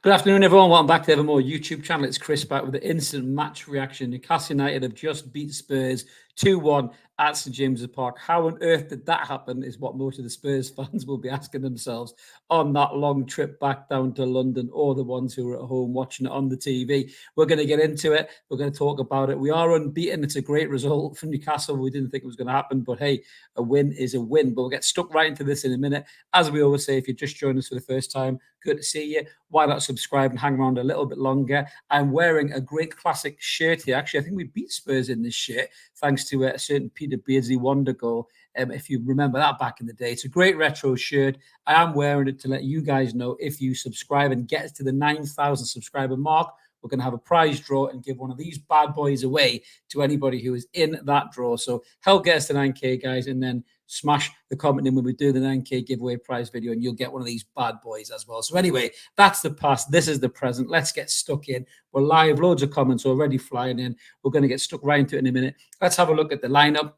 Good afternoon, everyone. Welcome back to Evermore YouTube channel. It's Chris back with the instant match reaction. Newcastle United have just beat Spurs 2-1 at St James's Park. How on earth did that happen is what most of the Spurs fans will be asking themselves on that long trip back down to London, or the ones who are at home watching it on the TV. We're going to get into it. We're going to talk about it. We are unbeaten. It's a great result from Newcastle. We didn't think it was going to happen, but hey, a win is a win. But we'll get stuck right into this in a minute. As we always say, if you just joined us for the first time, good to see you. Why not subscribe and hang around a little bit longer? I'm wearing a great classic shirt here. Actually, I think we beat Spurs in this shirt, thanks to a certain Peter Beardsley wonder goal. If you remember that back in the day, it's a great retro shirt. I am wearing it to let you guys know if you subscribe and get to the 9,000 subscriber mark, we're going to have a prize draw and give one of these bad boys away to anybody who is in that draw. So help get us to 9K, guys, and then smash the comment in when we do the 9K giveaway prize video, and you'll get one of these bad boys as well. So anyway, that's the past. This is the present. Let's get stuck in. We're live. Loads of comments already flying in. We're going to get stuck right into it in a minute. Let's have a look at the lineup.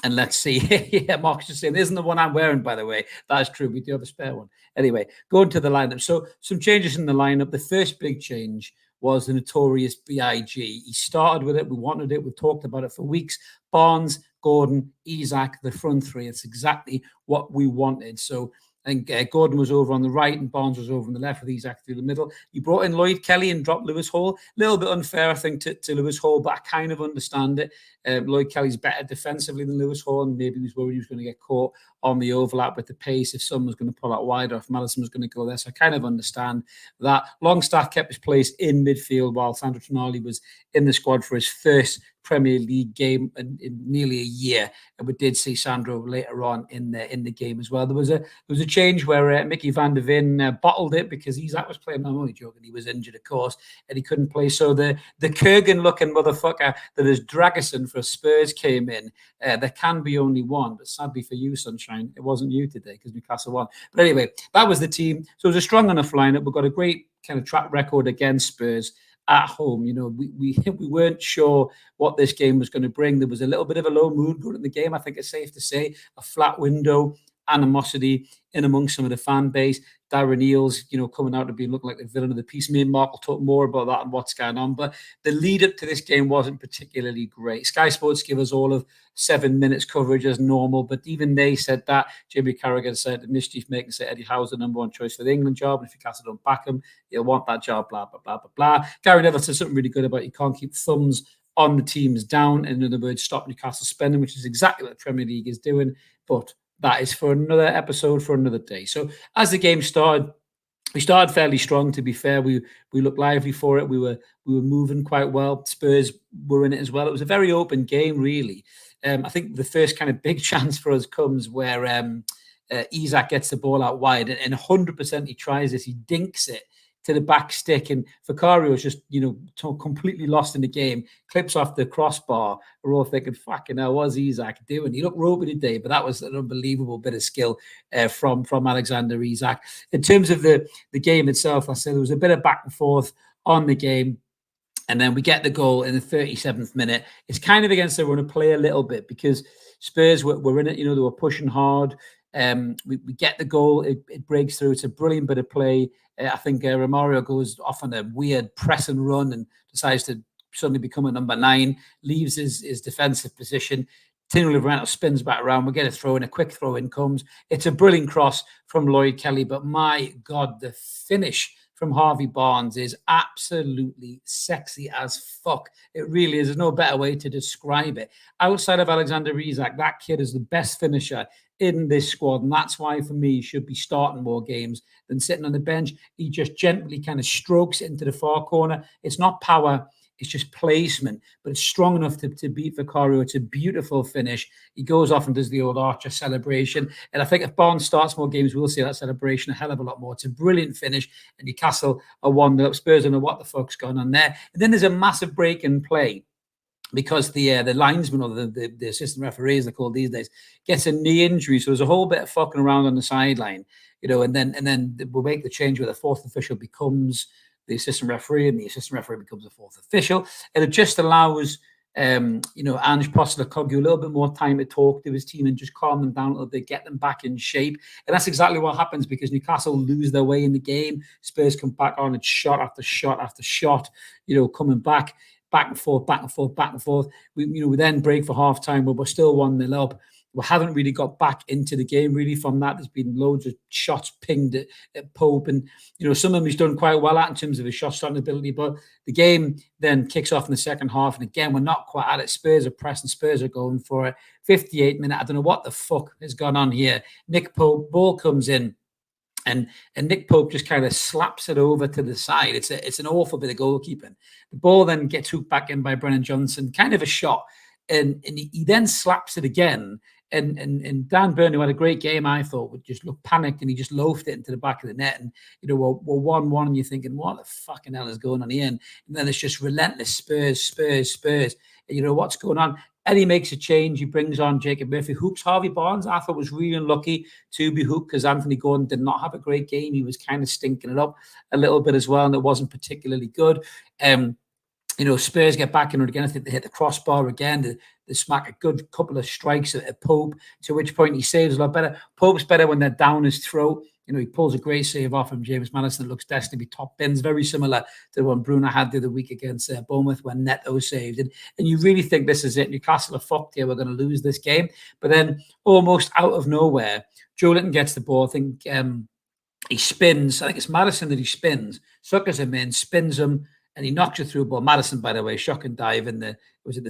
And let's see. Yeah, Mark's just saying, isn't the one I'm wearing, by the way. That is true. We do have a spare one. Anyway, going to the lineup. So some changes in the lineup. The first big change was the notorious BIG. He started with it. We wanted it. We've talked about it for weeks. Barnes, Gordon, Isak, the front three. It's exactly what we wanted. So I think Gordon was over on the right and Barnes was over on the left with Isak through the middle. You brought in Lloyd Kelly and dropped Lewis Hall. A little bit unfair, I think, to Lewis Hall, but I kind of understand it. Lloyd Kelly's better defensively than Lewis Hall, and maybe he was worried he was going to get caught on the overlap with the pace if someone was going to pull out wide or if Maddison was going to go there. So I kind of understand that. Longstaff kept his place in midfield while Sandro Tonali was in the squad for his first Premier League game in nearly a year, and we did see Sandro later on in the game as well. There was a change where Mickey van der Ven bottled it because Isak was playing. I'm only joking, he was injured, of course, and he couldn't play. So the Kurgan-looking motherfucker that is Dragoson for Spurs came in. There can be only one, but sadly for you, Sunshine, it wasn't you today because Newcastle won. But anyway, that was the team. So it was a strong enough lineup. We've got a great kind of track record against Spurs at home. You know, we weren't sure what this game was going to bring. There was a little bit of a low mood going in the game. I think it's safe to say a flat window, animosity in amongst some of the fan base. Darren Eales, you know, coming out to be looking like the villain of the piece. Me and Mark will talk more about that and what's going on. But the lead up to this game wasn't particularly great. Sky Sports give us all of 7 minutes coverage as normal, but even they said that. Jamie Carragher said the mischief making said Eddie Howe's the number one choice for the England job, and if Newcastle don't back him, he'll want that job. Blah blah blah blah blah. Gary Neville said something really good about you can't keep thumbs on the teams down. In other words, stop Newcastle spending, which is exactly what the Premier League is doing. But that is for another episode, for another day. So as the game started, we started fairly strong, to be fair. We looked lively for it. We were moving quite well. Spurs were in it as well. It was a very open game, really. I think the first kind of big chance for us comes where Isak gets the ball out wide, and 100% he tries this. He dinks it to the back stick, and Vicario is just, you know, completely lost in the game, clips off the crossbar. We're all thinking, fucking hell, what's Isak doing? He looked ropey today, but that was an unbelievable bit of skill from Alexander Isak. In terms of the game itself, I said there was a bit of back and forth on the game, and then we get the goal in the 37th minute. It's kind of against the run of play a little bit because Spurs were in it, you know, they were pushing hard. We get the goal, it breaks through. It's a brilliant bit of play. I think Romario goes off on a weird press and run and decides to suddenly become a number 9, leaves his defensive position. Tino Livramento spins back around. We get a throw in, a quick throw in comes. It's a brilliant cross from Lloyd Kelly, but my God, the finish from Harvey Barnes is absolutely sexy as fuck. It really is. There's no better way to describe it. Outside of Alexander Isak, that kid is the best finisher in this squad, and that's why for me he should be starting more games than sitting on the bench. He just gently kind of strokes it into the far corner. It's not power, it's just placement, but it's strong enough to beat Vicario. It's a beautiful finish. He goes off and does the old Archer celebration, and I think if Barnes starts more games, we'll see that celebration a hell of a lot more. It's a brilliant finish, and Newcastle are 1-0. Spurs don't know what the fuck's going on there. And then there's a massive break in play, because the linesman, or the assistant referee, as they're called these days, gets a knee injury. So there's a whole bit of fucking around on the sideline, you know, and then we'll make the change where the fourth official becomes the assistant referee, and the assistant referee becomes the fourth official. And it just allows Ange Postecoglou a little bit more time to talk to his team and just calm them down a little bit, get them back in shape. And that's exactly what happens, because Newcastle lose their way in the game. Spurs come back on, it's shot after shot after shot, coming back and forth, back and forth, back and forth. We then break for half time, but we're still 1-0 up. We haven't really got back into the game really from that. There's been loads of shots pinged at Pope, and some of them he's done quite well at in terms of his shot stopping ability. But the game then kicks off in the second half, and again we're not quite at it. Spurs are pressing, Spurs are going for it. 58 minute, I don't know what the fuck has gone on here. Nick Pope, ball comes in, and Nick Pope just kind of slaps it over to the side. It's an awful bit of goalkeeping. The ball then gets hooked back in by Brennan Johnson, kind of a shot, and he then slaps it again. And Dan Burn, who had a great game, I thought, would just look panicked, and he just loafed it into the back of the net. And we're 1-1, and you're thinking, what the fucking hell is going on here? And then it's just relentless Spurs. And what's going on? Eddie makes a change. He brings on Jacob Murphy, hooks Harvey Barnes. I thought was really unlucky to be hooked, because Anthony Gordon did not have a great game. He was kind of stinking it up a little bit as well, and it wasn't particularly good. Spurs get back in it again. I think they hit the crossbar again. They smack a good couple of strikes at Pope, to which point he saves a lot better. Pope's better when they're down his throat. He pulls a great save off from James Maddison that looks destined to be top bins, very similar to the one Bruno had the other week against Bournemouth when Neto saved. And you really think this is it. Newcastle are fucked here. We're going to lose this game. But then almost out of nowhere, Joe Linton gets the ball. I think he spins. I think it's Maddison that he spins, suckers him in, spins him, and he knocks it through a ball. Maddison, by the way, shocking dive in the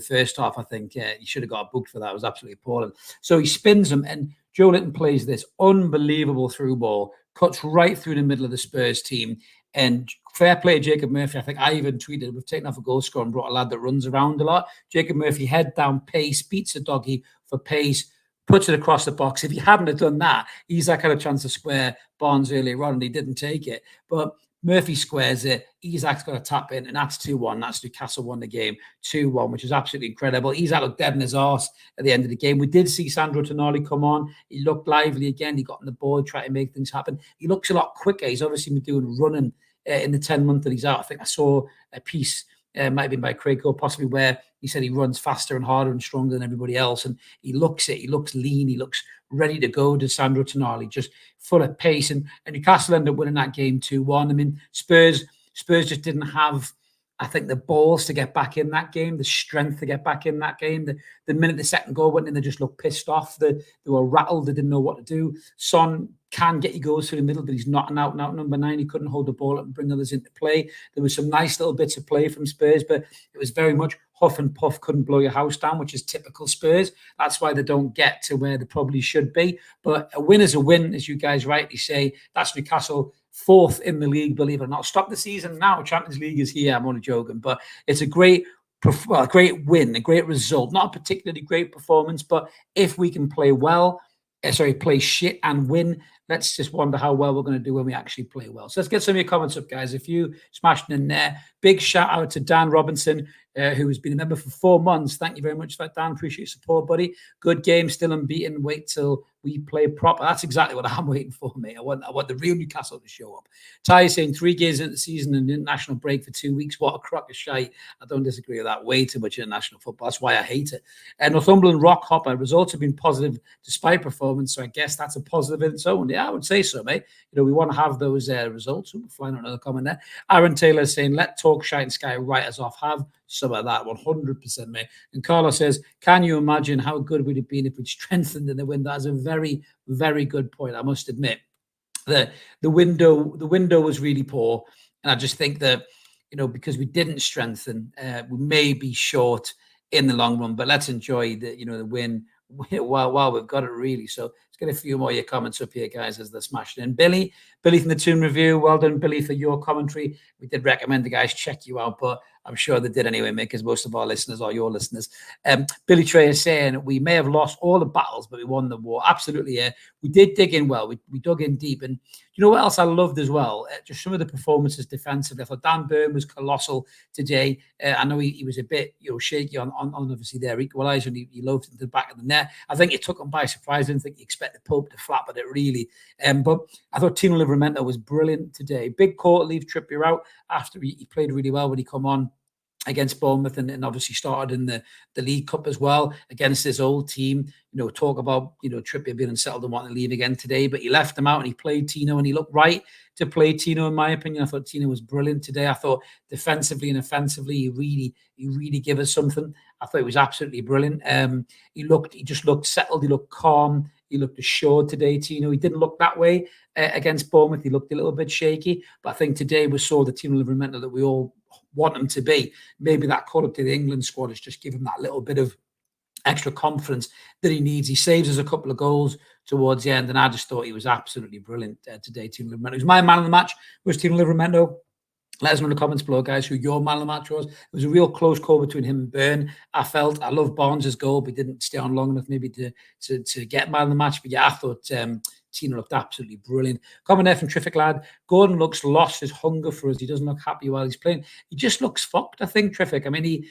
first half, I think. He should have got booked for that. It was absolutely appalling. So he spins him, and Joe Linton plays this unbelievable through ball, cuts right through the middle of the Spurs team. And fair play to Jacob Murphy. I think I even tweeted, we've taken off a goal scorer and brought a lad that runs around a lot. Jacob Murphy, head down, pace, beats a doggy for pace, puts it across the box. If he hadn't have done that, Isak had a chance to square Barnes earlier on, and he didn't take it. But Murphy squares it. Isak's got a tap in, and that's 2-1. That's Newcastle won the game 2-1, which is absolutely incredible. Isak looked dead in his arse at the end of the game. We did see Sandro Tonali come on. He looked lively again. He got on the ball, tried to make things happen. He looks a lot quicker. He's obviously been doing running in the 10 months that he's out. I think I saw a piece, might have been by Craig Cole, possibly, where he said he runs faster and harder and stronger than everybody else. And he looks it. He looks lean. He looks ready to go to Sandro Tonali, just full of pace. And Newcastle ended up winning that game 2-1. I mean, Spurs just didn't have, I think, the balls to get back in that game, the strength to get back in that game. The minute the second goal went in, they just looked pissed off. They were rattled. They didn't know what to do. Son can get you goals through the middle, but he's not an out-and-out number 9. He couldn't hold the ball up and bring others into play. There was some nice little bits of play from Spurs, but it was very much huff and puff, couldn't blow your house down, which is typical Spurs. That's why they don't get to where they probably should be. But a win is a win, as you guys rightly say. That's Newcastle 4th in the league, believe it or not. Stop the season now. Champions League is here. I'm only joking. But it's a great win, a great result. Not a particularly great performance, but if we can play well, play shit and win, let's just wonder how well we're going to do when we actually play well. So let's get some of your comments up, guys. If you smashed in there, big shout out to Dan Robinson, who has been a member for 4 months. Thank you very much for that, Dan. Appreciate your support, buddy. Good game, still unbeaten. Wait till we play proper. That's exactly what I'm waiting for, mate. I want the real Newcastle to show up. Ty is saying 3 games into the season and international break for 2 weeks. What a crock of shite. I don't disagree with that. Way too much international football. That's why I hate it. Northumberland Rock Hopper, results have been positive despite performance, so I guess that's a positive in its own. Yeah, I would say so, mate. We want to have those results. We're flying on another comment there. Aaron Taylor saying, let talk shite and Sky write us off. Have some of that, 100%, mate. And Carlos says, can you imagine how good we'd have been if we'd strengthened in the win? That is a very, very good point. I must admit, the window was really poor, and I just think that because we didn't strengthen, we may be short in the long run. But let's enjoy the win while we've got it, really. So let's get a few more of your comments up here, guys, as they're smashing in. Billy from the Toon Review, well done, Billy, for your commentary. We did recommend the guys check you out, but I'm sure they did anyway, mate, because most of our listeners are your listeners. Billy Trey is saying, we may have lost all the battles, but we won the war. Absolutely, yeah. We did dig in well. We dug in deep. And you know what else I loved as well? Just some of the performances defensively. I thought Dan Burn was colossal today. I know he was a bit shaky on obviously their equaliser, and he loafed into the back of the net. I think it took him by surprise. I didn't think you expected Pope to flap at it, really. But I thought Tino Livramento was brilliant today. Big call to leave Trippier out after he played really well when he come on. against Bournemouth, and obviously started in the League Cup as well against his old team. Talk about, Trippier being unsettled and wanting to leave again today, but he left him out and he played Tino, and he looked right to play Tino, in my opinion. I thought Tino was brilliant today. I thought defensively and offensively, he really gave us something. I thought he was absolutely brilliant. He just looked settled. He looked calm. He looked assured today, Tino. He didn't look that way against Bournemouth. He looked a little bit shaky, but I think today we saw the Tino Livramento that we all want him to be. Maybe that call up to the England squad has just given him that little bit of extra confidence that he needs. He saves us a couple of goals towards the end, and I just thought he was absolutely brilliant today, Tino Livramento. He was my man of the match, was Tino Livramento. Let us know in the comments below, guys, who your man of the match was. It was a real close call between him and Byrne. I love Barnes' goal, but he didn't stay on long enough maybe to get man of the match. But yeah, I thought Tino looked absolutely brilliant. Comment there from Terrific Lad. Gordon looks lost his hunger for us. He doesn't look happy while he's playing. He just looks fucked, I think, Terrific. I mean, he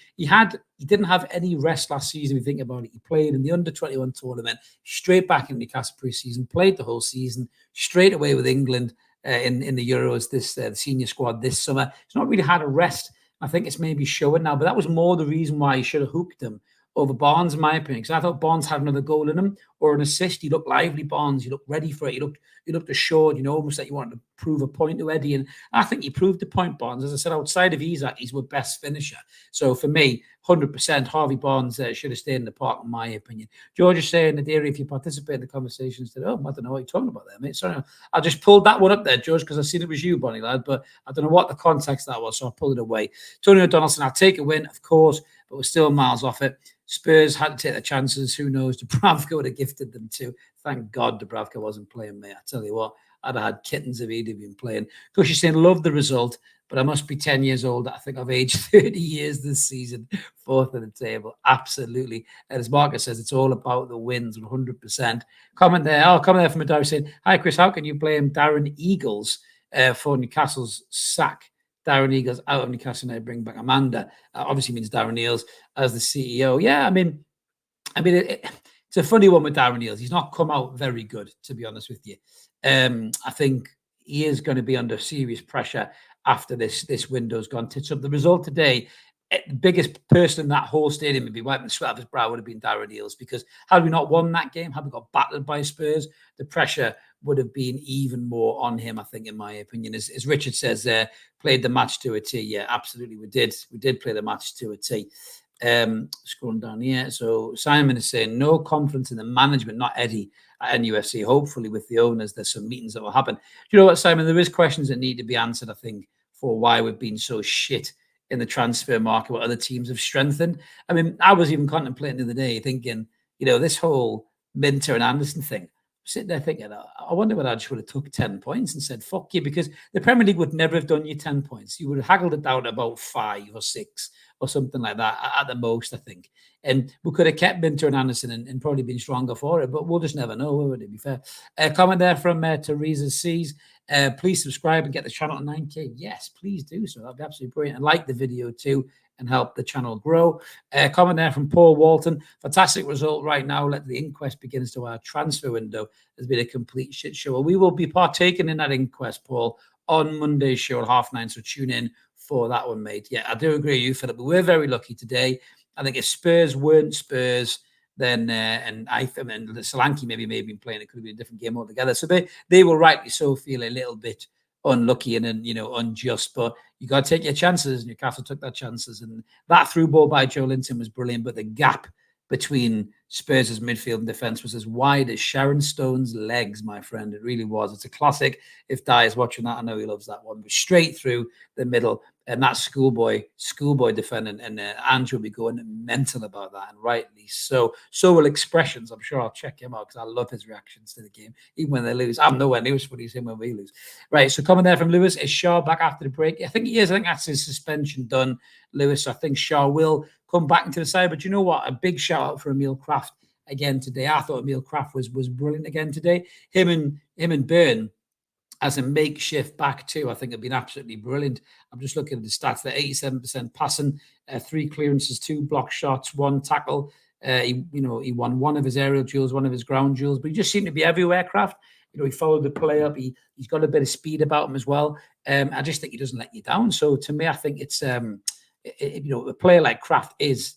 didn't have any rest last season, if you think about it. He played in the under-21 tournament, straight back in Newcastle pre-season, played the whole season, straight away with England in the Euros, the senior squad this summer. He's not really had a rest. I think it's maybe showing now, but that was more the reason why he should have hooked him over Barnes, in my opinion, because I thought Barnes had another goal in him or an assist. He looked lively, Barnes. He looked ready for it. He looked assured, almost like you wanted to prove a point to Eddie. And I think he proved the point, Barnes. As I said, outside of Isak, he's our best finisher. So for me, 100% Harvey Barnes should have stayed in the park, in my opinion. George is saying that if you participate in the conversation, said, oh, I don't know what you're talking about there, mate. Sorry, I just pulled that one up there, George, because I seen it was you, Bonnie lad, but I don't know what the context that was, so I pulled it away. Tony O'Donnellson, I'll take a win, of course, but we're still miles off it. Spurs had to take their chances. Who knows? Dubravka would have gifted them too. Thank God Dubravka wasn't playing, mate. I tell you what, I'd have had kittens if he'd have been playing. Because you're saying, love the result, but I must be 10 years old. I think I've aged 30 years this season, fourth in the table. Absolutely. And as Marcus says, it's all about the wins, 100%. Comment there from a Darren saying, hi, Chris, how can you blame Darren Eagles for Newcastle's sack? Darren Eagles out of Newcastle, and they bring back Amanda. Obviously means Darren Eales as the CEO. Yeah, I mean, it's a funny one with Darren Eales. He's not come out very good, to be honest with you. I think he is going to be under serious pressure after this window's gone tits up. The result today, the biggest person in that whole stadium would be wiping the sweat off his brow would have been Darren Eales, because had we not won that game, had we got battered by Spurs, the pressure would have been even more on him, I think, in my opinion. As Richard says there, played the match to a T. Yeah, absolutely, we did. We did play the match to a T. Scrolling down here. So Simon is saying, no confidence in the management, not Eddie, at NUFC. Hopefully with the owners, there's some meetings that will happen. Do you know what, Simon? There is questions that need to be answered, I think, for why we've been so shit in the transfer market, what other teams have strengthened. I mean, I was even contemplating the other day, thinking, this whole Minter and Anderson thing, sitting there thinking, I wonder whether I just would have took 10 points and said, fuck you, because the Premier League would never have done you 10 points. You would have haggled it down to about 5 or 6 or something like that at the most, I think. And we could have kept Minter and Anderson and probably been stronger for it, but we'll just never know, will it, to be fair? Comment there from Teresa C's. Please subscribe and get the channel to 9K. Yes, please do so. That'd be absolutely brilliant. And like the video too and help the channel grow. Comment there from Paul Walton. Fantastic result right now. Let the inquest begin as to our transfer window has been a complete shit show. Well, we will be partaking in that inquest, Paul, on Monday's show at 9:30. So tune in for that one, mate. Yeah, I do agree with you, Philip. But we're very lucky today. I think if Spurs weren't Spurs, then and Solanke maybe been playing, it could have been a different game altogether. So they will rightly so feel a little bit unlucky and unjust, but you got to take your chances. Newcastle took their chances, and that through ball by Joe Linton was brilliant, but the gap between Spurs' midfield and defence was as wide as Sharon Stone's legs, my friend. It really was. It's a classic. If Di is watching that, I know he loves that one, but straight through the middle. And that schoolboy defending, and Andrew will be going mental about that, and rightly so. So will Expressions. I'm sure I'll check him out because I love his reactions to the game, even when they lose. I'm nowhere near as funny as him when we lose. Right, so coming there from Lewis, is Shaw back after the break? I think he is. I think that's his suspension done, Lewis. I think Shaw will come back into the side. But you know what? A big shout out for Emil Kraft again today. I thought Emil Kraft was brilliant again today. Him and Byrne as a makeshift back two, I think have been absolutely brilliant. I'm just looking at the stats. They're 87% passing, 3 clearances, 2 block shots, 1 tackle. He won one of his aerial duels, one of his ground duels, but he just seemed to be everywhere, Kraft. He followed the play up. He's got a bit of speed about him as well. I just think he doesn't let you down. So to me, I think it's a player like Kraft is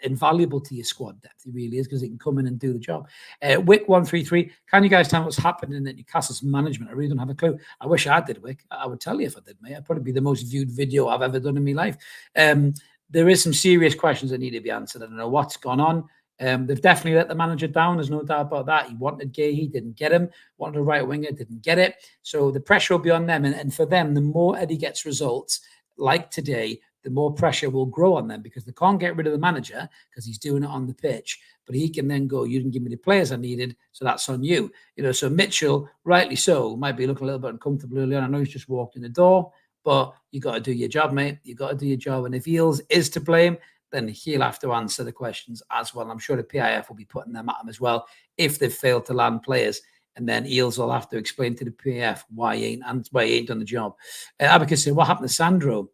invaluable to your squad depth. He really is, because he can come in and do the job. Wick133, can you guys tell me what's happening in Newcastle's management? I really don't have a clue. I wish I did, Wick. I would tell you if I did, mate. It'd probably be the most viewed video I've ever done in my life. There is some serious questions that need to be answered. I don't know what's gone on. They've definitely let the manager down. There's no doubt about that. He wanted Gahey, didn't get him. Wanted a right winger, didn't get it. So the pressure will be on them. And for them, the more Eddie gets results like today, the more pressure will grow on them, because they can't get rid of the manager because he's doing it on the pitch. But he can then go, you didn't give me the players I needed, so that's on you. So Mitchell, rightly so, might be looking a little bit uncomfortable early on. I know he's just walked in the door, but you got to do your job, mate. You got to do your job. And if Eels is to blame, then he'll have to answer the questions as well. I'm sure the PIF will be putting them at him as well if they've failed to land players. And then Eels will have to explain to the PIF why he ain't done the job. Abacus said, what happened to Sandro?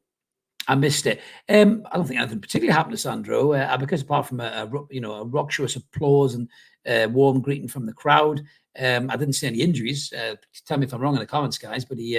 I missed it. I don't think anything particularly happened to Sandro, because apart from a raucous applause and warm greeting from the crowd, I didn't see any injuries. Tell me if I'm wrong in the comments, guys. But he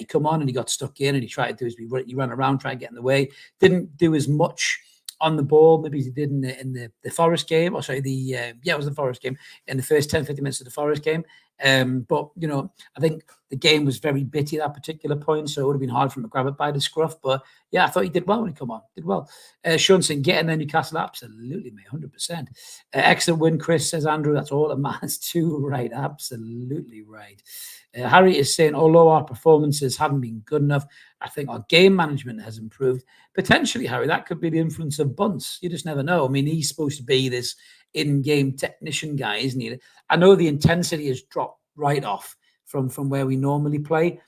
come on and he got stuck in and he tried to do he ran around, tried to get in the way. Didn't do as much on the ball, maybe he did in the Forest game, or sorry, it was the Forest game, in the first 10-15 minutes of the Forest game. But I think the game was very bitty at that particular point, so it would have been hard for him to grab it by the scruff. But yeah, I thought he did well when he come on. Did well. Sean saying, getting there Newcastle, absolutely, mate, 100%. Excellent win, Chris, says Andrew. That's all that matters too. Right, absolutely right. Harry is saying, although our performances haven't been good enough, I think our game management has improved. Potentially, Harry, that could be the influence of Bunce. You just never know. I mean, he's supposed to be this in-game technician guy, isn't he? I know the intensity has dropped right off from where we normally play.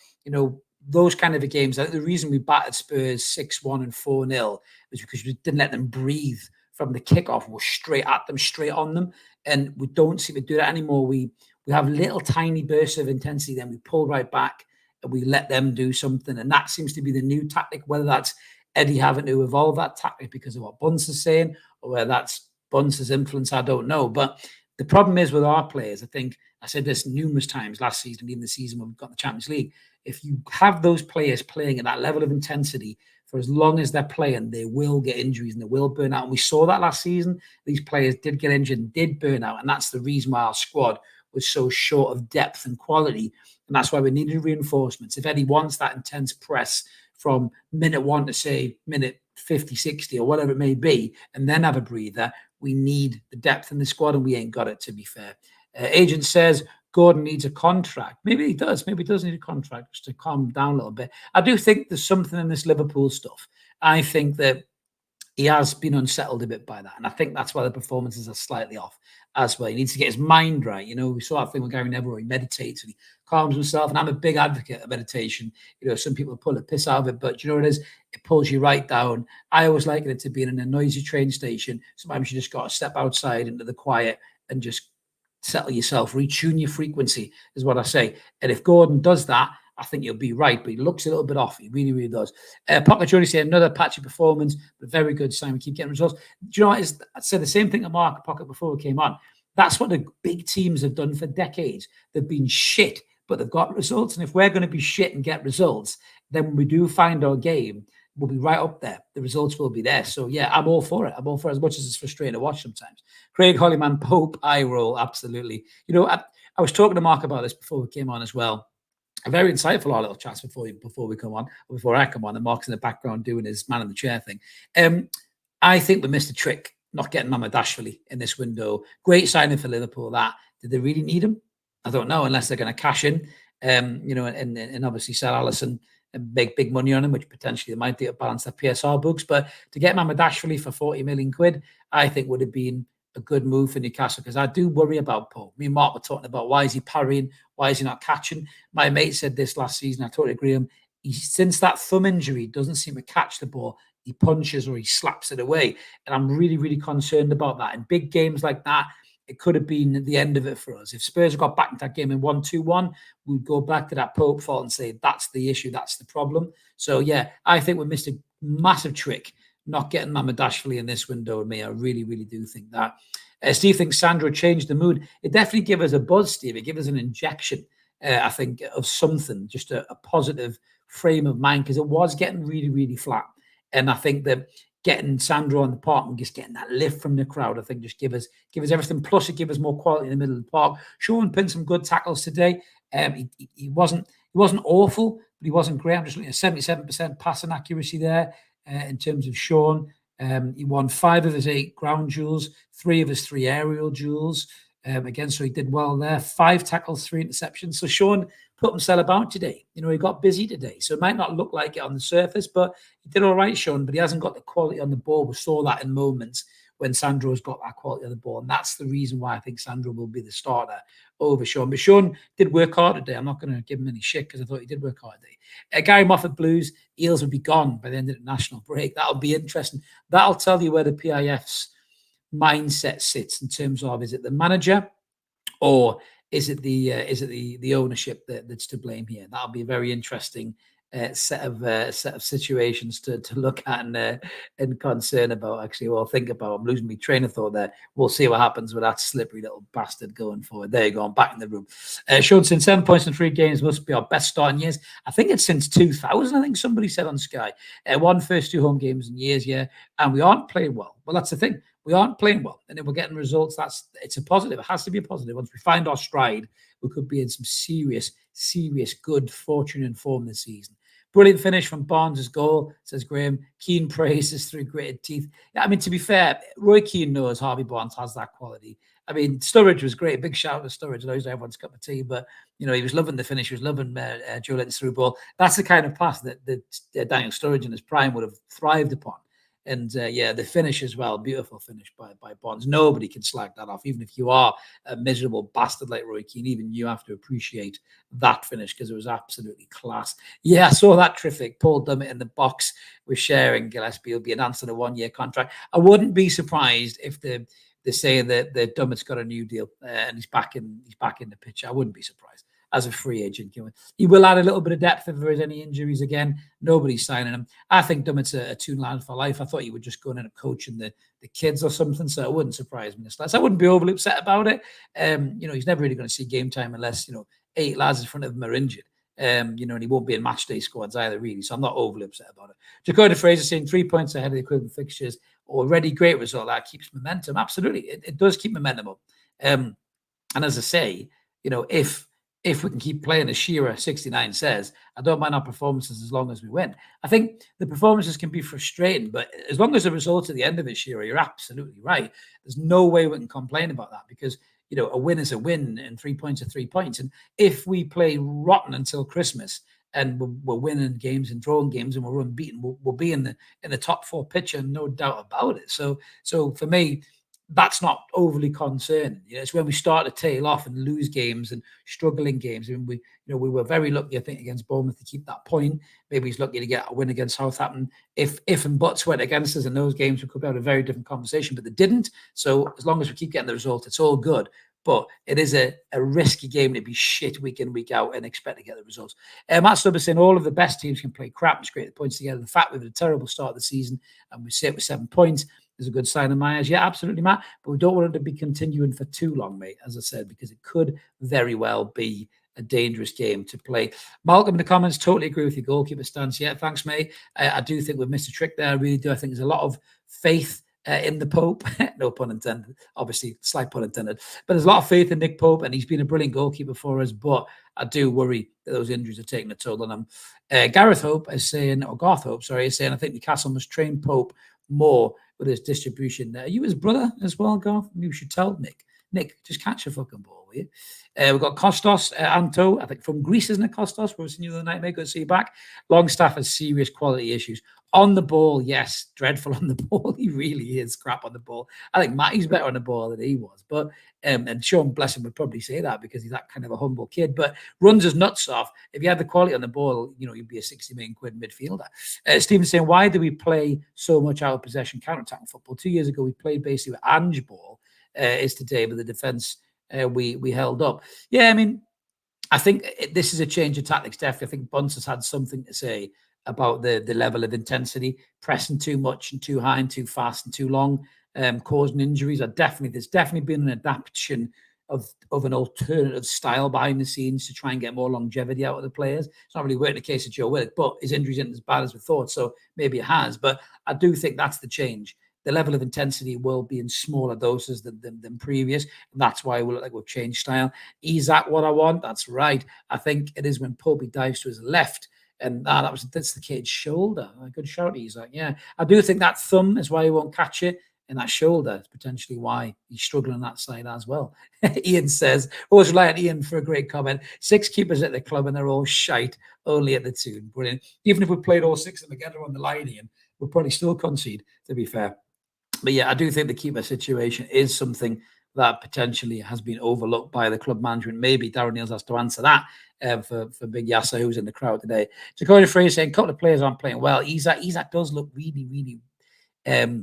Those kind of games, the reason we battered Spurs 6-1 and 4-0 was because we didn't let them breathe from the kickoff. We're straight at them, straight on them. And we don't seem to do that anymore. We have little tiny bursts of intensity, then we pull right back and we let them do something. And that seems to be the new tactic, whether that's Eddie having to evolve that tactic because of what Bunce is saying, or whether that's Bunce's influence, I don't know. But the problem is with our players, I think I said this numerous times last season, even the season when we got the Champions League, if you have those players playing at that level of intensity for as long as they're playing, they will get injuries and they will burn out. And we saw that last season. These players did get injured and did burn out. And that's the reason why our squad was so short of depth and quality. And that's why we needed reinforcements. If Eddie wants that intense press from minute 1 to say minute 50, 60 or whatever it may be, and then have a breather, we need the depth in the squad, and we ain't got it, to be fair. Agent says Gordon needs a contract. Maybe he does. Maybe he does need a contract just to calm down a little bit. I do think there's something in this Liverpool stuff. I think that he has been unsettled a bit by that. And I think that's why the performances are slightly off as well. He needs to get his mind right. We saw that thing with Gary Neville where he meditates and he calms himself. And I'm a big advocate of meditation. Some people pull the piss out of it, but you know what it is? It pulls you right down. I always liken it to being in a noisy train station. Sometimes you just got to step outside into the quiet and just settle yourself, retune your frequency, is what I say. And if Gordon does that, I think you'll be right, but he looks a little bit off. He really, really does. Pocket Jody said another patchy performance, but very good sign. We keep getting results. Do you know what? I said the same thing to Mark Pocket before we came on. That's what the big teams have done for decades. They've been shit, but they've got results. And if we're going to be shit and get results, then when we do find our game, we'll be right up there. The results will be there. So, yeah, I'm all for it. I'm all for it, as much as it's frustrating to watch sometimes. Craig Hollyman, Pope, eye roll, absolutely. I was talking to Mark about this before we came on as well. Very insightful, our little chats before we come on, or before I come on, and Mark's in the background doing his man in the chair thing. I think we missed a trick not getting Mamadashvili in this window. Great signing for Liverpool. Did they really need him? I don't know, unless they're going to cash in, and obviously sell Alisson and make big money on him, which potentially they might do to balance their PSR books. But to get Mamadashvili for 40 million quid, I think would have been a good move for Newcastle, because I do worry about Pope. Me and Mark were talking about, why is he parrying? Why is he not catching? My mate said this last season. I totally agree with him. Since that thumb injury, doesn't seem to catch the ball. He punches or he slaps it away. And I'm really, really concerned about that. In big games like that, it could have been the end of it for us. If Spurs got back into that game in 1-2-1, we'd go back to that Pope fault and say, that's the issue, that's the problem. So, yeah, I think we missed a massive trick not getting Mamadashvili in this window with me. I really, really do think that. Steve thinks Sandro changed the mood. It definitely gave us a buzz, Steve. It gave us an injection, I think, of something, just a positive frame of mind, because it was getting really, really flat. And I think that getting Sandro on the park and just getting that lift from the crowd, I think just give us everything. Plus, it give us more quality in the middle of the park. Sean pinned some good tackles today. He wasn't awful, but he wasn't great. I'm just looking at 77% passing accuracy there in terms of Sean. He won 5 of his 8 ground duels, 3 of his 3 aerial duels. Again, so he did well there. 5 tackles, 3 interceptions. So Sean put himself about today. You know, he got busy today. So it might not look like it on the surface, but he did all right, Sean. But he hasn't got the quality on the ball. We saw that in moments when Sandro's got that quality on the ball. And that's the reason why I think Sandro will be the starter over Sean. But Sean did work hard today. I'm not going to give him any shit because I thought he did work hard today. Gary Moffat Blues, Eels will be gone by the end of the national break. That'll be interesting. That'll tell you where the PIF's mindset sits in terms of, is it the manager or is it the ownership that's to blame here? That'll be a very interesting set of situations to look at and concern about. Actually, well, think about. I'm losing my train of thought there. We'll see what happens with that slippery little bastard going forward. There you go. I'm back in the room. Sean, since 7 points in 3 games must be our best start in years. I think it's since 2000. I think somebody said on Sky. Won first 2 home games in years, yeah, and we aren't playing well. Well, that's the thing. We aren't playing well, and if we're getting results, it's a positive. It has to be a positive. Once we find our stride, we could be in some serious good fortune and form this season. Brilliant finish from Barnes' goal, says Graham. Keane praises through gritted teeth. Yeah, I mean, to be fair, Roy Keane knows Harvey Barnes has that quality. I mean, Sturridge was great. Big shout out to Sturridge. I know he's everyone's cup of tea, but, you know, he was loving the finish. He was loving Joe Linton's through ball. That's the kind of pass that Daniel Sturridge in his prime would have thrived upon. And yeah, the finish as well, beautiful finish by Bonds. Nobody can slag that off, even if you are a miserable bastard like Roy Keane. Even you have to appreciate that finish because it was absolutely class. Yeah, I saw that terrific. Paul Dummett in the box with sharing Gillespie will be announced on a 1-year contract. I wouldn't be surprised if they say that Dummett's got a new deal and he's back in the picture. I wouldn't be surprised. As a free agent, he will add a little bit of depth if there is any injuries again. Nobody's signing him. I think Dummett's a tune lad for life. I thought he would just go in and coaching the kids or something, so it wouldn't surprise me this last. I wouldn't be overly upset about it. You know, he's never really going to see game time unless 8 lads in front of him are injured. And he won't be in match day squads either, really. So I'm not overly upset about it. Dakota Fraser saying 3 points ahead of the equivalent fixtures already. Great result. That keeps momentum. Absolutely, it does keep momentum up. And as I say, if we can keep playing as Shearer 69 says, I don't mind our performances as long as we win. I think the performances can be frustrating, but as long as the results at the end of it, Shearer, you're absolutely right. There's no way we can complain about that because, a win is a win and 3 points are 3 points. And if we play rotten until Christmas and we're winning games and drawing games and we're unbeaten, we'll be in the top 4 picture, no doubt about it. So for me, that's not overly concerning. It's when we start to tail off and lose games and struggle in games. And we were very lucky, I think, against Bournemouth to keep that point. Maybe he's lucky to get a win against Southampton. If and buts went against us in those games, we could have a very different conversation, but they didn't. So as long as we keep getting the result, it's all good. But it is a risky game to be shit week in, week out and expect to get the results. Matt Stubber saying all of the best teams can play crap and scrape the points together. The fact we've had a terrible start of the season and we sit with 7 points is a good sign in my eyes. Yeah, absolutely, Matt. But we don't want it to be continuing for too long, mate, as I said, because it could very well be a dangerous game to play. Malcolm in the comments, totally agree with your goalkeeper stance. Yeah, thanks, mate. I do think we've missed a trick there. I really do. I think there's a lot of faith in the Pope. No pun intended. Obviously, slight pun intended. But there's a lot of faith in Nick Pope, and he's been a brilliant goalkeeper for us. But I do worry that those injuries are taking a toll on him. Garth Hope is saying, I think Newcastle must train Pope more with his distribution. Are you his brother as well, Garth? You should tell Nick. Nick, just catch a fucking ball, will you? We've got Kostas Anto, I think from Greece, isn't it, Kostas? We were seeing you the other night, mate. Good to see you back. Longstaff has serious quality issues. On the ball, yes, dreadful on the ball. He really is crap on the ball. I think Matty's better on the ball than he was. But and Sean, bless him, would probably say that because he's that kind of a humble kid. But runs his nuts off. If you had the quality on the ball, you'd be a 60 million quid midfielder. Stephen's saying, why do we play so much out of possession counter-attacking football? 2 years ago, we played basically with Ange ball. Is today with the defence we held up. Yeah, I mean, I think this is a change of tactics, definitely. I think Bunce has had something to say about the level of intensity, pressing too much and too high and too fast and too long, causing injuries. There's definitely been an adaptation of an alternative style behind the scenes to try and get more longevity out of the players. It's not really working the case of Joe Willock, but his injuries isn't as bad as we thought, so maybe it has. But I do think that's the change. The level of intensity will be in smaller doses than previous. And that's why we'll change style. Isak, what I want, that's right. I think it is when Popey dives to his left. And that's the kid's shoulder. A good shout, Isak. Yeah, I do think that thumb is why he won't catch it. And that shoulder is potentially why he's struggling on that side as well. Ian says, always rely on Ian for a great comment. 6 keepers at the club and they're all shite, only at the tune. Brilliant. Even if we played all 6 of them together on the line, Ian, we'll probably still concede, to be fair. But yeah, I do think the keeper situation is something that potentially has been overlooked by the club management. Maybe Darren Neils has to answer that for Big Yasser, who's in the crowd today. Dakota Frey saying a couple of players aren't playing well. Isak does look really, really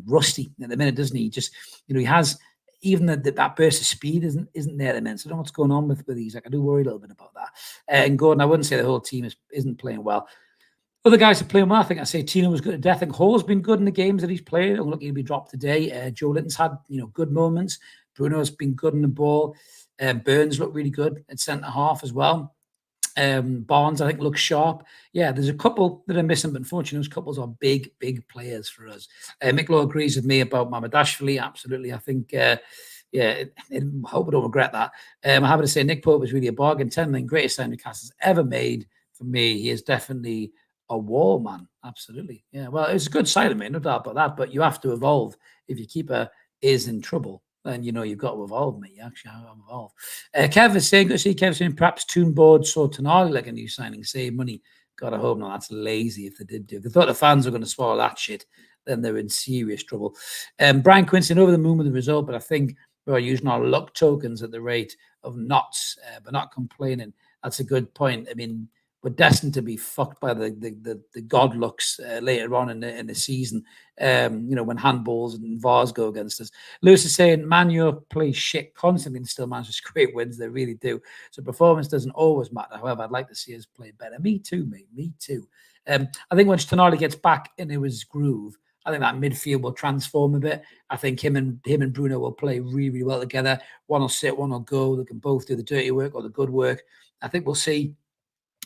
rusty at the minute, doesn't he? Just, he has, even that burst of speed isn't there at the minute. So I don't know what's going on with Isak. I do worry a little bit about that. And Gordon, I wouldn't say the whole team isn't playing well. Other guys are playing well. I think I say Tino was good to death. I think Hall's been good in the games that he's played. I'm looking to be dropped today. Joe Linton's had good moments. Bruno's been good in the ball. Burns looked really good at centre half as well. Barnes, I think, looks sharp. Yeah, there's a couple that are missing, but unfortunately, those couples are big players for us. Mick Law agrees with me about Mamadashvili. Absolutely. I think, I hope I don't regret that. I'm happy to say Nick Pope is really a bargain. 10 million, greatest sign Newcastle's ever made. For me, he is definitely a wall man. Absolutely. Yeah, well, it's a good side of me, no doubt about that, but you have to evolve. If your keeper is in trouble, then you've got to evolve, mate. You actually have to evolve. Kev is saying, good to see Kev saying perhaps Toon Board saw Tonali like a new signing, save money. God, I hope not. That's lazy if they did do. If they thought the fans were going to swallow that shit, then they're in serious trouble. Brian Quincy, over the moon with the result, but I think we're using our luck tokens at the rate of knots, but not complaining. That's a good point. I mean, we're destined to be fucked by the god looks later on in the season. When handballs and VARs go against us. Lewis is saying Man U play shit constantly and still manage to scrape wins. They really do. So performance doesn't always matter. However, I'd like to see us play better. Me too, mate. Me too. I think once Tonali gets back into his groove, I think that midfield will transform a bit. I think him and Bruno will play really, really well together. One will sit, one will go. They can both do the dirty work or the good work. I think we'll see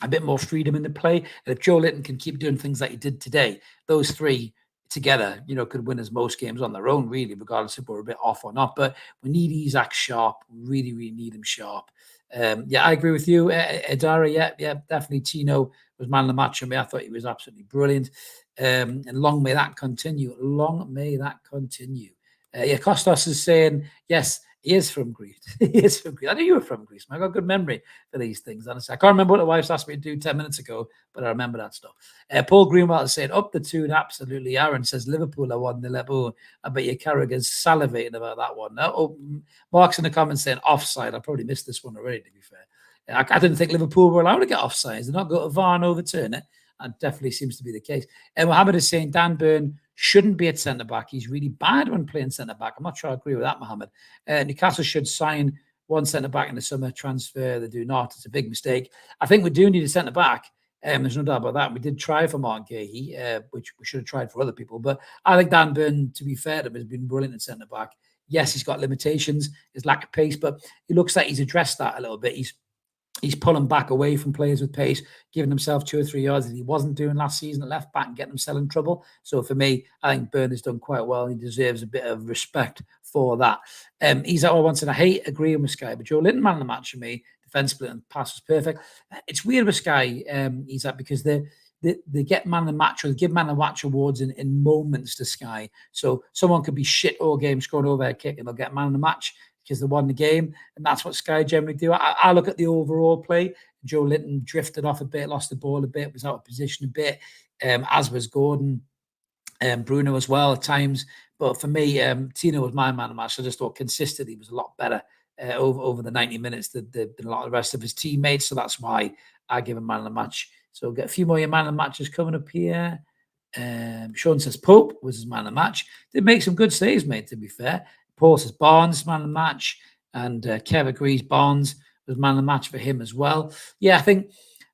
a bit more freedom in the play. And if Joe Linton can keep doing things like he did today, those three together, could win us most games on their own, really, regardless if we're a bit off or not. But we need Isak sharp. Really, really need him sharp. I agree with you, Adara. Yeah, definitely. Tino was man of the match for me. I thought he was absolutely brilliant. And long may that continue. Long may that continue. Kostas is saying, yes, he is from Greece. He is from Greece. I knew you were from Greece. I got a good memory for these things, honestly. I can't remember what the wife's asked me to do 10 minutes ago, but I remember that stuff. Paul Greenwald is saying, up the tune, absolutely. Aaron says, Liverpool are 1-0. Oh, I bet your Carragher's salivating about that one. Mark's in the comments saying offside. I probably missed this one already, to be fair. I didn't think Liverpool were allowed to get offsides. They're not going to VAR and overturn it. That definitely seems to be the case. And Mohammed is saying Dan Burn shouldn't be at centre-back. He's really bad when playing centre-back. I'm not sure I agree with that, Mohammed. Newcastle should sign one centre-back in the summer transfer. They do not. It's a big mistake. I think we do need a centre-back. There's no doubt about that. We did try for Mark Gahey, which we should have tried for other people. But I think Dan Burn, to be fair to him, has been brilliant at centre-back. Yes, he's got limitations, his lack of pace, but it looks like he's addressed that a little bit. He's pulling back away from players with pace, giving himself 2 or 3 yards that he wasn't doing last season at left back and getting himself in trouble. So for me, I think Burn has done quite well. He deserves a bit of respect for that. Isak once and I hate agreeing with Sky, but Joe Linton, man of the match for me. Defense split and pass was perfect. It's weird with Sky, Isak, because they get man of the match or they give man of the match awards in moments to Sky. So someone could be shit all game, scoring an overhead kick, and they'll get man of the match because they won the game, and that's what Sky generally do. I look at the overall play. Joe Linton drifted off a bit, lost the ball a bit, was out of position a bit, as was Gordon, Bruno as well at times. But for me, Tino was my man of the match. I just thought consistently was a lot better over the 90 minutes than a lot of the rest of his teammates. So that's why I give him man of the match. So we'll get a few more man of the matches coming up here. Sean says Pope was his man of the match. Did make some good saves, mate, to be fair. Paul says Barnes, man of the match. And Kev agrees Barnes was man of the match for him as well. Yeah, I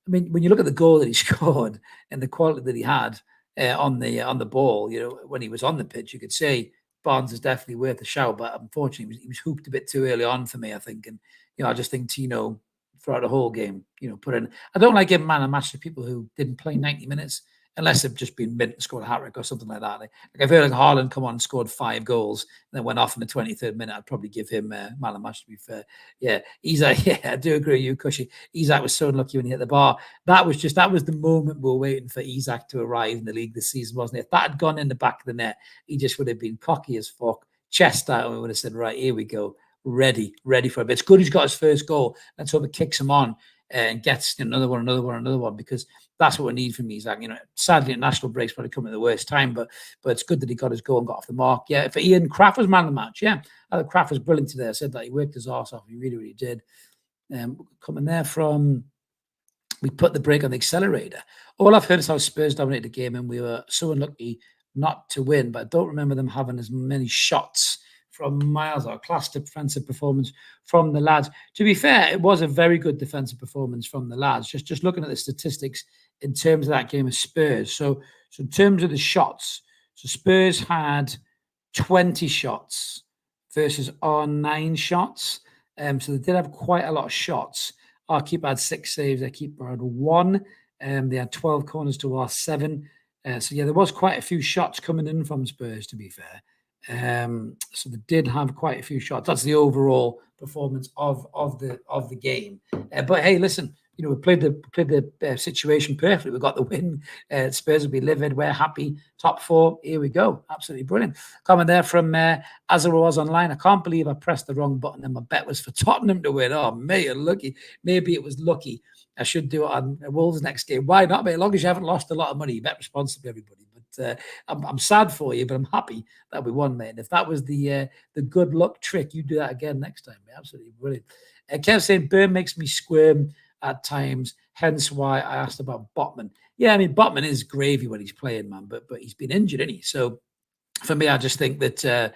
mean, when you look at the goal that he scored and the quality that he had on the ball, when he was on the pitch, you could say Barnes is definitely worth a shout, but unfortunately, he was hooped a bit too early on for me, I think. And, I just think Tino, throughout the whole game, put in. I don't like giving man a match to people who didn't play 90 minutes, unless they've just been mint and scored a hat-trick or something like that. Like if Erling Haaland come on and scored 5 goals and then went off in the 23rd minute, I'd probably give him man of the match, to be fair. Yeah, Isak, yeah, I do agree with you, Cushy. Isak was so unlucky when he hit the bar. That was the moment we were waiting for Isak to arrive in the league this season, wasn't it? If that had gone in the back of the net, he just would have been cocky as fuck, chest out, and we would have said, right, here we go. Ready for a bit. It's good he's got his first goal. Let's hope it kicks him on and gets another one, because that's what we need from Isak. Sadly, national breaks probably come at the worst time, but it's good that he got his goal and got off the mark. Yeah, for Ian, Kraft was man of the match. Yeah, I thought Kraft was brilliant today. I said that he worked his arse off. He really, really did. Coming there from, we put the brake on the accelerator. All I've heard is how Spurs dominated the game, and we were so unlucky not to win, but I don't remember them having as many shots from miles out. Class defensive performance from the lads. To be fair, it was a very good defensive performance from the lads. Just looking at the statistics in terms of that game of Spurs. So in terms of the shots, so Spurs had 20 shots versus our 9 shots. So they did have quite a lot of shots. Our keeper had 6 saves. Their keeper had 1. They had 12 corners to our 7. So yeah, there was quite a few shots coming in from Spurs, to be fair. So they did have quite a few shots. That's the overall performance of the game. But hey, listen, we played the situation perfectly. We got the win. Spurs will be livid. We're happy. Top 4. Here we go. Absolutely brilliant. Comment there from as I was online. I can't believe I pressed the wrong button and my bet was for Tottenham to win. Oh, mate, you're lucky. Maybe it was lucky. I should do it on Wolves next game. Why not, mate? As long as you haven't lost a lot of money, you bet responsibly, everybody. But I'm sad for you, but I'm happy that we won, mate. And if that was the good luck trick, you do that again next time, mate. Absolutely brilliant. Kev saying Burn makes me squirm at times, hence why I asked about Botman. Yeah, I mean, Botman is gravy when he's playing, man, but he's been injured, isn't he? So for me, I just think that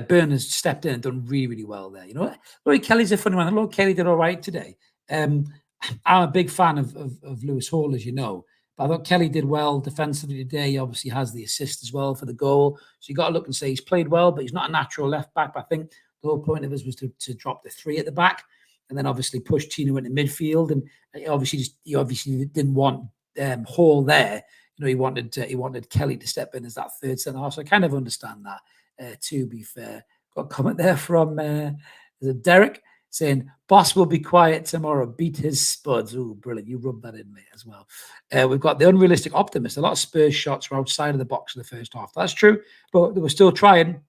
Burn has stepped in and done really, really well there. Lloyd Kelly's a funny one. Lloyd Kelly did all right today. I'm a big fan of Lewis Hall, as you know. But I thought Kelly did well defensively today. He obviously has the assist as well for the goal. So you got to look and say he's played well, but he's not a natural left back. But I think the whole point of this was to drop the 3 at the back and then obviously push Tino into midfield. And he obviously didn't want Hall there. He wanted Kelly to step in as that third centre half. So I kind of understand that, to be fair. Got a comment there from Derek saying, boss will be quiet tomorrow, beat his Spuds. Oh, brilliant. You rubbed that in, mate, as well. We've got the unrealistic optimist. A lot of Spurs shots were outside of the box in the first half. That's true, but they were still trying.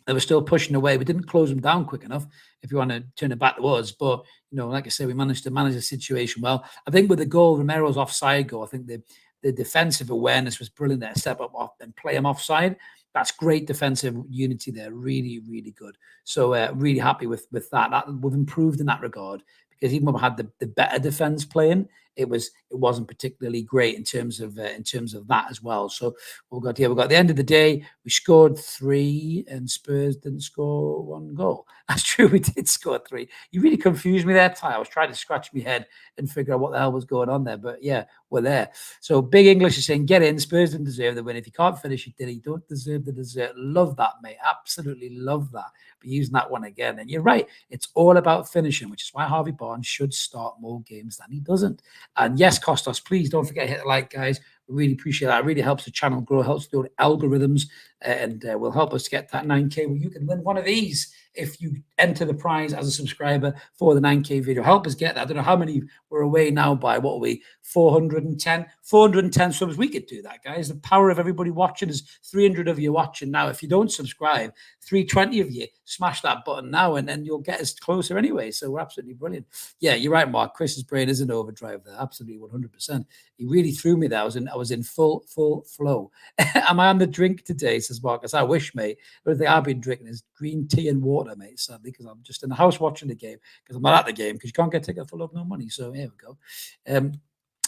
They were still pushing away. We didn't close them down quick enough, if you want to turn it back to us. But, like I said, we managed to manage the situation well. I think with the goal, Romero's offside goal, I think the defensive awareness was brilliant there. Step up off and play him offside. That's great defensive unity there. Really, really good. So really happy with that. We've improved in that regard, because even when we had the better defense playing, it wasn't particularly great in terms of that as well. So we've got the end of the day. We scored 3 and Spurs didn't score 1 goal. That's true. We did score 3. You really confused me there, Ty. I was trying to scratch my head and figure out what the hell was going on there. But yeah, we're there. So Big English is saying, get in. Spurs didn't deserve the win. If you can't finish, you don't deserve the dessert. Love that, mate. Absolutely love that. But using that one again. And you're right. It's all about finishing, which is why Harvey Barnes should start more games than he doesn't. And yes, Kostas, please don't forget to hit the like, guys. We really appreciate that. It really helps the channel grow, helps the algorithms, and will help us get that 9K where you can win one of these if you enter the prize as a subscriber for the 9K video. Help us get that. I don't know how many we're away now by. What are we? 410 subs. We could do that, guys. The power of everybody watching is 300 of you watching now. If you don't subscribe, 320 of you, smash that button now, and then you'll get us closer anyway. So we're absolutely brilliant. Yeah, you're right, Mark. Chris's brain is an overdrive there. Absolutely 100%. He really threw me there. I was in full flow. Am I on the drink today, says Marcus? I wish, mate. The only thing I've been drinking is green tea and water, mate, sadly, because I'm just in the house watching the game, because I'm not at the game, because you can't get tickets for love no money. So here we go.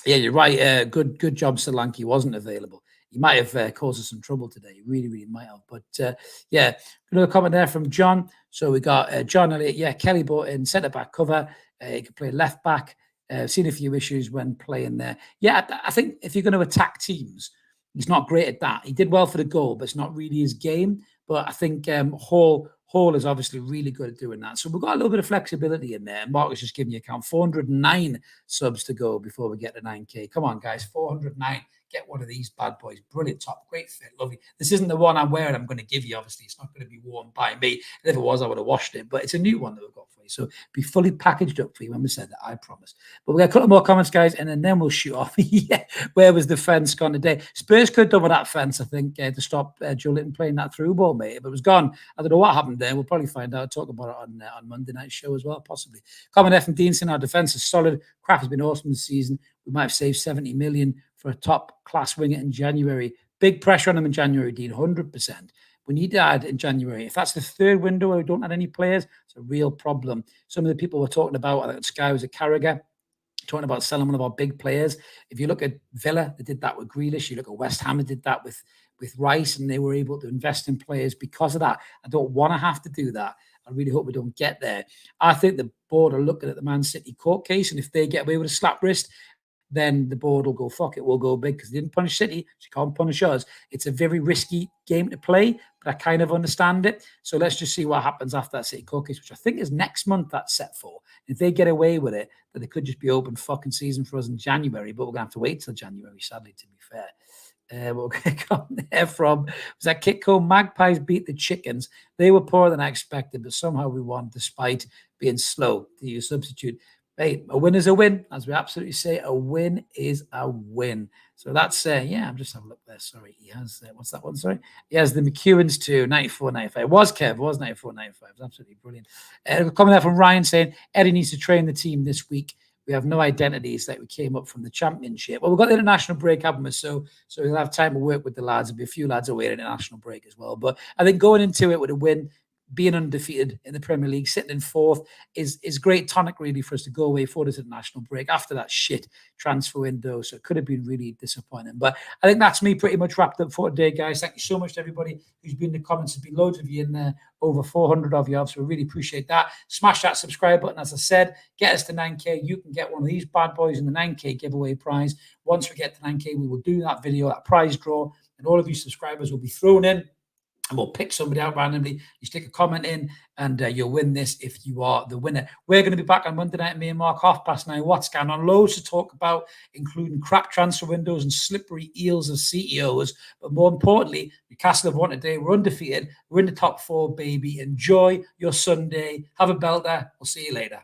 Yeah, you're right. Good job Solanke wasn't available. He might have caused us some trouble today. He really, really might have. But yeah, another comment there from John. So we got John Elliott. Yeah, Kelly bought in centre-back cover. He can play left-back. Seen a few issues when playing there. Yeah, I think if you're going to attack teams, he's not great at that. He did well for the goal, but it's not really his game. But I think Hall is obviously really good at doing that. So we've got a little bit of flexibility in there. Mark just giving you a count. 409 subs to go before we get to 9K. Come on, guys. 409. Get one of these bad boys. Brilliant top. Great fit. Lovely. This isn't the one I'm wearing. I'm going to give you, obviously. It's not going to be worn by me. If it was, I would have washed it. But it's a new one that we've got for you. So be fully packaged up for you when we said that. I promise. But we've got a couple more comments, guys, and then we'll shoot off. Yeah. Where was the fence gone today? Spurs could have done with that fence, I think, to stop Joe Linton playing that through ball, mate. If it was gone, I don't know what happened there. We'll probably find out. Talk about it on Monday night show as well, possibly. Common F and Dean saying our defence is solid. Kraft has been awesome this season. We might have saved 70 million for a top class winger in January. Big pressure on him in January, Dean, 100%. We need to add in January. If that's the third window where we don't add any players, it's a real problem. Some of the people we're talking about, I think Sky was at Carragher, talking about selling one of our big players. If you look at Villa, they did that with Grealish. You look at West Ham, they did that with Rice, and they were able to invest in players because of that. I don't want to have to do that. I really hope we don't get there. I think the board are looking at the Man City court case, and if they get away with a slap wrist, then the board will go, fuck it, we'll go big, because they didn't punish City, so you can't punish us. It's a very risky game to play, but I kind of understand it. So let's just see what happens after that City court case, which I think is next month that's set for. If they get away with it, then they could just be open fucking season for us in January, but we're going to have to wait till January, sadly, to be fair. We're going to come there from, was that Kitco? Magpies beat the Chickens. They were poorer than I expected, but somehow we won despite being slow to use substitute. Hey, a win is a win, as we absolutely say. A win is a win. So that's, I'm just having a look there. Sorry, he has, what's that one? Sorry. He has the McEwens too, 94, 95. It was Kev, it was 94, 95. It was absolutely brilliant. Coming there from Ryan saying, Eddie needs to train the team this week. We have no identity. It's like we came up from the championship. Well, we've got the international break, haven't we? So we'll have time to work with the lads. There'll be a few lads away at international break as well. But I think going into it with a win, being undefeated in the Premier League, sitting in fourth is great tonic really for us to go away for this international break after that shit transfer window. So it could have been really disappointing. But I think that's me pretty much wrapped up for today, guys. Thank you so much to everybody who's been in the comments. There's been loads of you in there, over 400 of you. So we really appreciate that. Smash that subscribe button. As I said, get us to 9K. You can get one of these bad boys in the 9K giveaway prize. Once we get to 9K, we will do that video, that prize draw, and all of you subscribers will be thrown in. And we'll pick somebody out randomly. You stick a comment in, and you'll win this if you are the winner. We're going to be back on Monday night, me and Mark, 9:30. What's going on? Loads to talk about, including crap transfer windows and slippery eels of CEOs. But more importantly, Newcastle have won today. We're undefeated. We're in the top four, baby. Enjoy your Sunday. Have a belter. We'll see you later.